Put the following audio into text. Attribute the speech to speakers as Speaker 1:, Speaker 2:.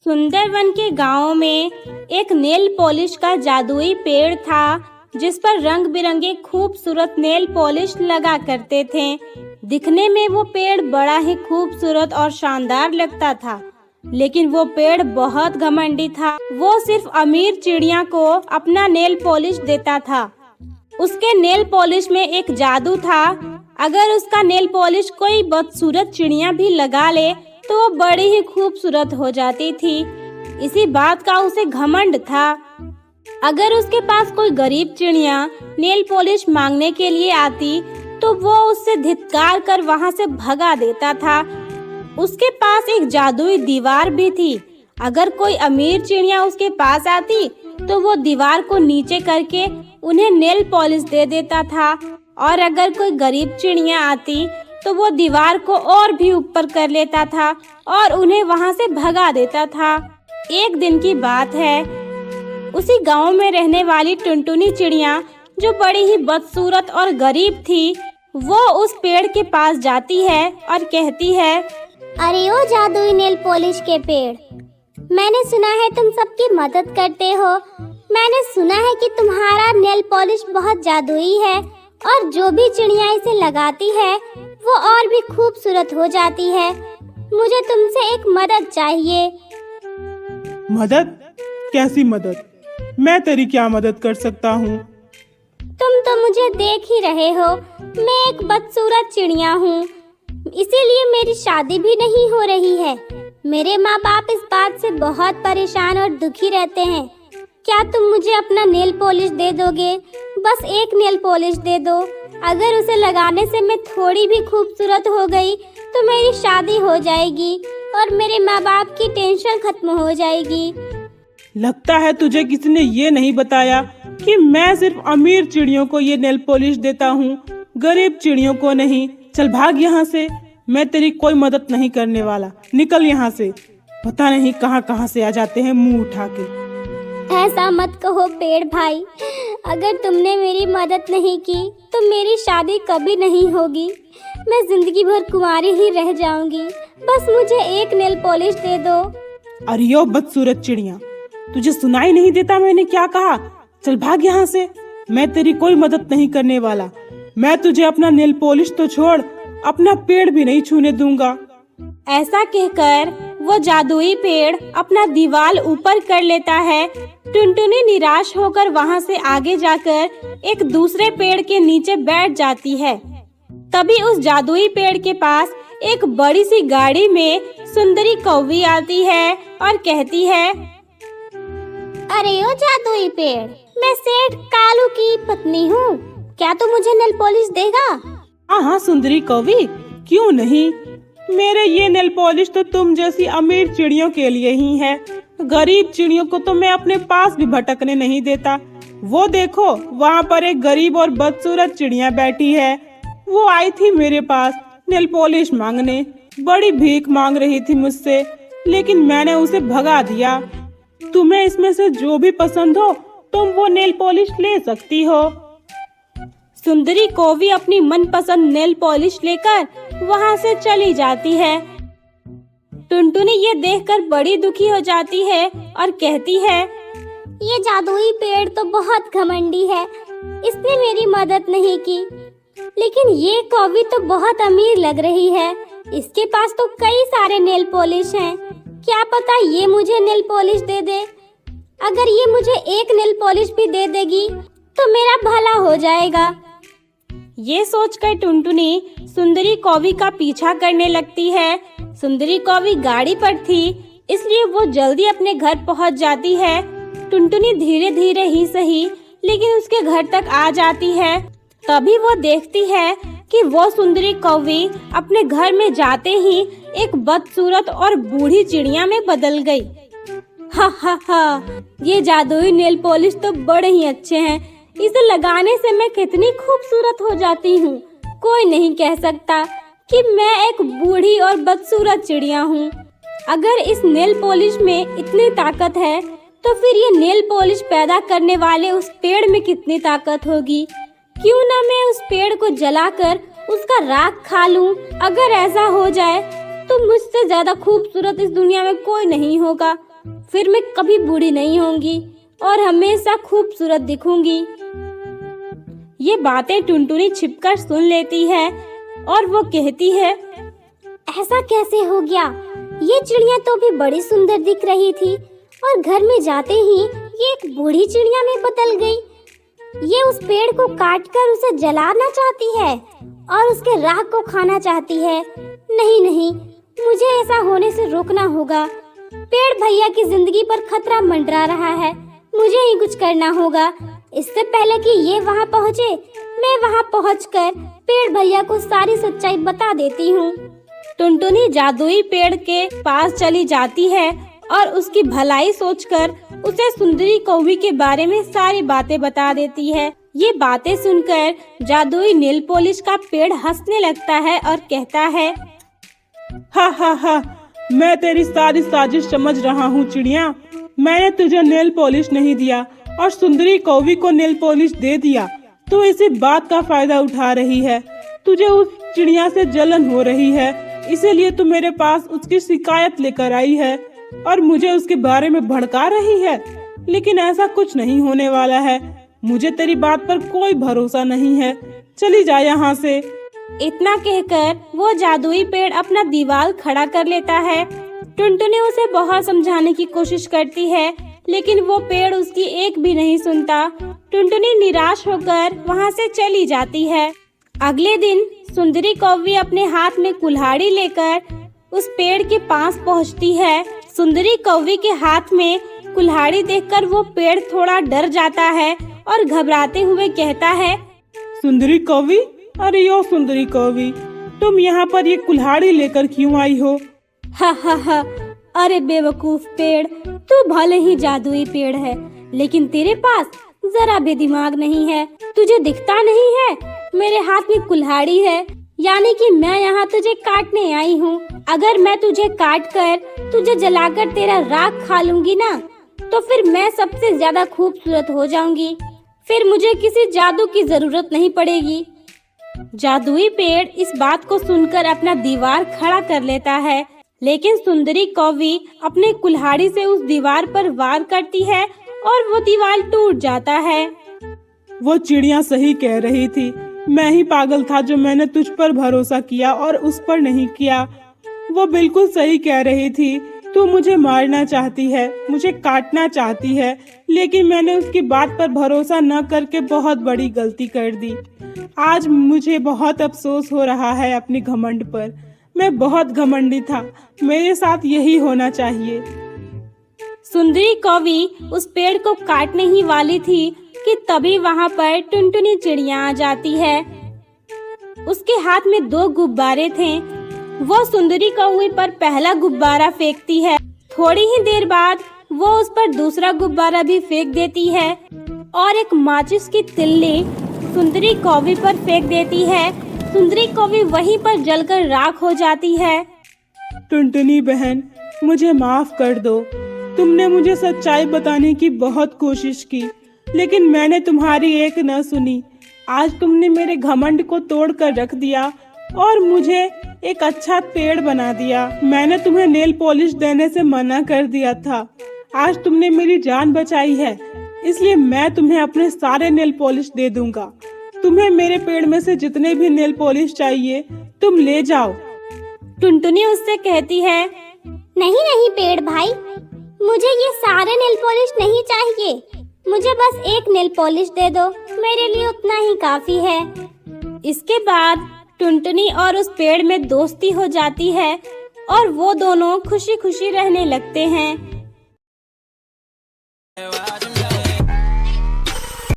Speaker 1: सुंदरवन के गांव में एक नेल पॉलिश का जादुई पेड़ था जिस पर रंग बिरंगे खूबसूरत नेल पॉलिश लगा करते थे। दिखने में वो पेड़ बड़ा ही खूबसूरत और शानदार लगता था, लेकिन वो पेड़ बहुत घमंडी था। वो सिर्फ अमीर चिड़िया को अपना नेल पॉलिश देता था। उसके नेल पॉलिश में एक जादू था। अगर उसका नेल पॉलिश कोई बदसूरत चिड़िया भी लगा ले तो वो बड़ी ही खूबसूरत हो जाती थी। इसी बात का उसे घमंड था। अगर उसके पास कोई गरीब चिड़िया नेल पॉलिश मांगने के लिए आती तो वो उससे धिक्कार कर वहां से भगा देता था। उसके पास एक जादुई दीवार भी थी। अगर कोई अमीर चिड़िया उसके पास आती तो वो दीवार को नीचे करके उन्हें नेल पॉलिश दे देता था, और अगर कोई गरीब चिड़िया आती तो वो दीवार को और भी ऊपर कर लेता था और उन्हें वहां से भगा देता था। एक दिन की बात है, उसी गांव में रहने वाली टुनटुनी चिड़िया, जो बड़ी ही बदसूरत और गरीब थी, वो उस पेड़ के पास जाती है और कहती है,
Speaker 2: अरे ओ जादुई नेल पॉलिश के पेड़, मैंने सुना है तुम सबकी मदद करते हो। मैंने सुना है कि तुम्हारा नेल पॉलिश बहुत जादुई है और जो भी चिड़िया इसे लगाती है वो और भी खूबसूरत हो जाती है। मुझे तुमसे एक मदद चाहिए।
Speaker 3: मदद? कैसी मदद? मैं तेरी क्या मदद कर सकता हूँ?
Speaker 2: तुम तो मुझे देख ही रहे हो, मैं एक बदसूरत चिड़िया हूँ, इसीलिए मेरी शादी भी नहीं हो रही है। मेरे माँ बाप इस बात से बहुत परेशान और दुखी रहते हैं। क्या तुम मुझे अपना नेल पॉलिश दे दोगे? बस एक नेल पॉलिश दे दो। अगर उसे लगाने से मैं थोड़ी भी खूबसूरत हो गई तो मेरी शादी हो जाएगी और मेरे माँ बाप की टेंशन खत्म हो जाएगी।
Speaker 3: लगता है तुझे किसी ने ये नहीं बताया कि मैं सिर्फ अमीर चिड़ियों को ये नेल पॉलिश देता हूँ, गरीब चिड़ियों को नहीं। चल भाग यहाँ से, मैं तेरी कोई मदद नहीं करने वाला। निकल यहाँ से। पता नहीं कहाँ कहाँ से आ जाते हैं मुंह उठा के।
Speaker 2: ऐसा मत कहो पेड़ भाई, अगर तुमने मेरी मदद नहीं की तो मेरी शादी कभी नहीं होगी। मैं जिंदगी भर कुंवारी ही रह जाऊंगी। बस मुझे एक नेल पॉलिश दे दो।
Speaker 3: अरे ओ बदसूरत चिड़िया, तुझे सुनाई नहीं देता मैंने क्या कहा? चल भाग यहाँ से, मैं तेरी कोई मदद नहीं करने वाला। मैं तुझे अपना नेल पॉलिश तो छोड़, अपना पेड़ भी नहीं छूने दूंगा।
Speaker 1: ऐसा कहकर वो जादुई पेड़ अपना दीवार ऊपर कर लेता है। टुनटुनी निराश होकर वहां से आगे जाकर एक दूसरे पेड़ के नीचे बैठ जाती है। तभी उस जादुई पेड़ के पास एक बड़ी सी गाड़ी में सुंदरी कौवी आती है और कहती है,
Speaker 2: अरे ओ जादुई पेड़, मैं सेठ कालू की पत्नी हूँ, क्या तू मुझे नेल पॉलिश देगा?
Speaker 3: हाँ हाँ सुंदरी कौवी, क्यों नहीं। मेरे ये नेल पॉलिश तो तुम जैसी अमीर चिड़ियों के लिए ही है। गरीब चिड़ियों को तो मैं अपने पास भी भटकने नहीं देता। वो देखो, वहाँ पर एक गरीब और बदसूरत चिड़िया बैठी है। वो आई थी मेरे पास नेल पॉलिश मांगने, बड़ी भीख मांग रही थी मुझसे, लेकिन मैंने उसे भगा दिया। तुम्हें इसमें से जो भी पसंद हो तुम वो नेल पॉलिश ले सकती हो।
Speaker 1: सुंदरी कौवी अपनी मनपसंद नेल पॉलिश लेकर वहां से चली जाती है। टुनटुनी ये देखकर बड़ी दुखी हो जाती है और कहती है,
Speaker 2: ये जादुई पेड़ तो बहुत घमंडी है, इसने मेरी मदद नहीं की। लेकिन ये कौवी तो बहुत अमीर लग रही है, इसके पास तो कई सारे नेल पॉलिश हैं। क्या पता ये मुझे नेल पॉलिश दे दे। अगर ये मुझे एक नेल पॉलिश भी दे देगी तो मेरा भला हो जाएगा।
Speaker 1: ये सोचकर टुनटुनी सुंदरी कौवी का पीछा करने लगती है। सुंदरी कौवी गाड़ी पर थी, इसलिए वो जल्दी अपने घर पहुंच जाती है। टुनटुनी धीरे धीरे ही सही लेकिन उसके घर तक आ जाती है। तभी वो देखती है कि वो सुंदरी कौवी अपने घर में जाते ही एक बदसूरत और बूढ़ी चिड़िया में बदल गई। हा हा हा, ये जादुई नेल पॉलिश तो बड़े ही अच्छे हैं, इसे लगाने से मैं कितनी खूबसूरत हो जाती हूँ। कोई नहीं कह सकता कि मैं एक बूढ़ी और बदसूरत चिड़िया हूँ। अगर इस नेल पॉलिश में इतनी ताकत है तो फिर ये नेल पॉलिश पैदा करने वाले उस पेड़ में कितनी ताकत होगी। क्यों ना मैं उस पेड़ को जलाकर उसका राख खा लूं। अगर ऐसा हो जाए तो मुझसे ज्यादा खूबसूरत इस दुनिया में कोई नहीं होगा। फिर मैं कभी बूढ़ी नहीं होंगी और हमेशा खूबसूरत दिखूंगी। ये बातें टुनटुनी छिपकर सुन लेती है और वो कहती है,
Speaker 2: ऐसा कैसे हो गया? ये चिड़िया तो भी बड़ी सुंदर दिख रही थी और घर में जाते ही ये एक बूढ़ी चिड़िया में बदल गई। ये उस पेड़ को काटकर उसे जलाना चाहती है और उसके राख को खाना चाहती है। नहीं नहीं, मुझे ऐसा होने से रोकना होगा। पेड़ भैया की जिंदगी पर खतरा मंडरा रहा है, मुझे ही कुछ करना होगा। इससे पहले कि ये वहाँ पहुँचे, मैं वहाँ पहुँचकर पेड़ भैया को सारी सच्चाई बता देती हूँ।
Speaker 1: टुनटुनी जादुई पेड़ के पास चली जाती है और उसकी भलाई सोचकर उसे सुंदरी कौवी के बारे में सारी बातें बता देती है। ये बातें सुनकर जादुई नेल पॉलिश का पेड़ हंसने लगता है और कहता है,
Speaker 3: हा हा हा, मैं तेरी सारी साजिश समझ रहा हूँ चिड़िया। मैंने तुझे नेल पॉलिश नहीं दिया और सुंदरी कौवी को नेल पॉलिश दे दिया। तू इसी बात का फायदा उठा रही है। तुझे उस चिड़िया से जलन हो रही है, इसीलिए तू मेरे पास उसकी शिकायत लेकर आई है और मुझे उसके बारे में भड़का रही है। लेकिन ऐसा कुछ नहीं होने वाला है। मुझे तेरी बात पर कोई भरोसा नहीं है। चली जा यहाँ से।
Speaker 1: इतना कहकर वो जादुई पेड़ अपना दीवार खड़ा कर लेता है। टुनटुनी उसे बहुत समझाने की कोशिश करती है, लेकिन वो पेड़ उसकी एक भी नहीं सुनता। टुनटुनी निराश होकर वहाँ से चली जाती है। अगले दिन सुंदरी कौवी अपने हाथ में कुल्हाड़ी लेकर उस पेड़ के पास पहुँचती है। सुंदरी कौवी के हाथ में कुल्हाड़ी देखकर वो पेड़ थोड़ा डर जाता है और घबराते हुए कहता है,
Speaker 3: सुंदरी कौवी, अरे यो सुंदरी कौवी, तुम यहाँ पर ये कुल्हाड़ी लेकर क्यों आई हो?
Speaker 1: हा हा हा, अरे बेवकूफ पेड़, तू भले ही जादुई पेड़ है, लेकिन तेरे पास जरा भी दिमाग नहीं है। तुझे दिखता नहीं है मेरे हाथ में कुल्हाड़ी है, यानी कि मैं यहाँ तुझे काटने आई हूँ। अगर मैं तुझे काट कर तुझे जलाकर तेरा राख खा लूंगी ना, तो फिर मैं सबसे ज्यादा खूबसूरत हो जाऊंगी। फिर मुझे किसी जादू की जरूरत नहीं पड़ेगी। जादुई पेड़ इस बात को सुनकर अपना दीवार खड़ा कर लेता है, लेकिन सुंदरी कौवी अपने कुल्हाड़ी से उस दीवार पर वार करती है और वो दीवार टूट जाता है।
Speaker 3: वो चिड़िया सही कह रही थी। मैं ही पागल था जो मैंने तुझ पर भरोसा किया और उस पर नहीं किया। वो बिल्कुल सही कह रही थी। तू मुझे मारना चाहती है, मुझे काटना चाहती है, लेकिन मैंने उसकी बात पर भरोसा न करके बहुत बड़ी गलती कर दी। आज मुझे बहुत अफसोस हो रहा है अपनी घमंड पर। मैं बहुत घमंडी था, मेरे साथ यही होना चाहिए।
Speaker 1: सुंदरी कौवी उस पेड़ को काटने ही वाली थी कि तभी वहाँ पर टुनटुनी चिड़िया आ जाती है। उसके हाथ में 2 गुब्बारे थे। वो सुंदरी कौवी पर पहला गुब्बारा फेंकती है। थोड़ी ही देर बाद वो उस पर दूसरा गुब्बारा भी फेंक देती है और एक माचिस की तिल्ली सुंदरी कौवी पर फेंक देती है। सुंदरी कौवी वहीं पर जलकर राख हो जाती है।
Speaker 3: टुनटुनी बहन, मुझे माफ कर दो। तुमने मुझे सच्चाई बताने की बहुत कोशिश की, लेकिन मैंने तुम्हारी एक न सुनी। आज तुमने मेरे घमंड को तोड़ कर रख दिया और मुझे एक अच्छा पेड़ बना दिया। मैंने तुम्हें नेल पॉलिश देने से मना कर दिया था। आज तुमने मेरी जान बचाई है, इसलिए मैं तुम्हें अपने सारे नेल पॉलिश दे दूंगा। तुम्हें मेरे पेड़ में से जितने भी नेल पॉलिश चाहिए तुम ले जाओ।
Speaker 1: टुनटुनी उससे कहती है,
Speaker 2: नहीं नहीं पेड़ भाई, मुझे ये सारे नेल पॉलिश नहीं चाहिए। मुझे बस एक नेल पॉलिश दे दो, मेरे लिए उतना ही काफी है।
Speaker 1: इसके बाद टुनटुनी और उस पेड़ में दोस्ती हो जाती है और वो दोनों खुशी खुशी रहने लगते हैं।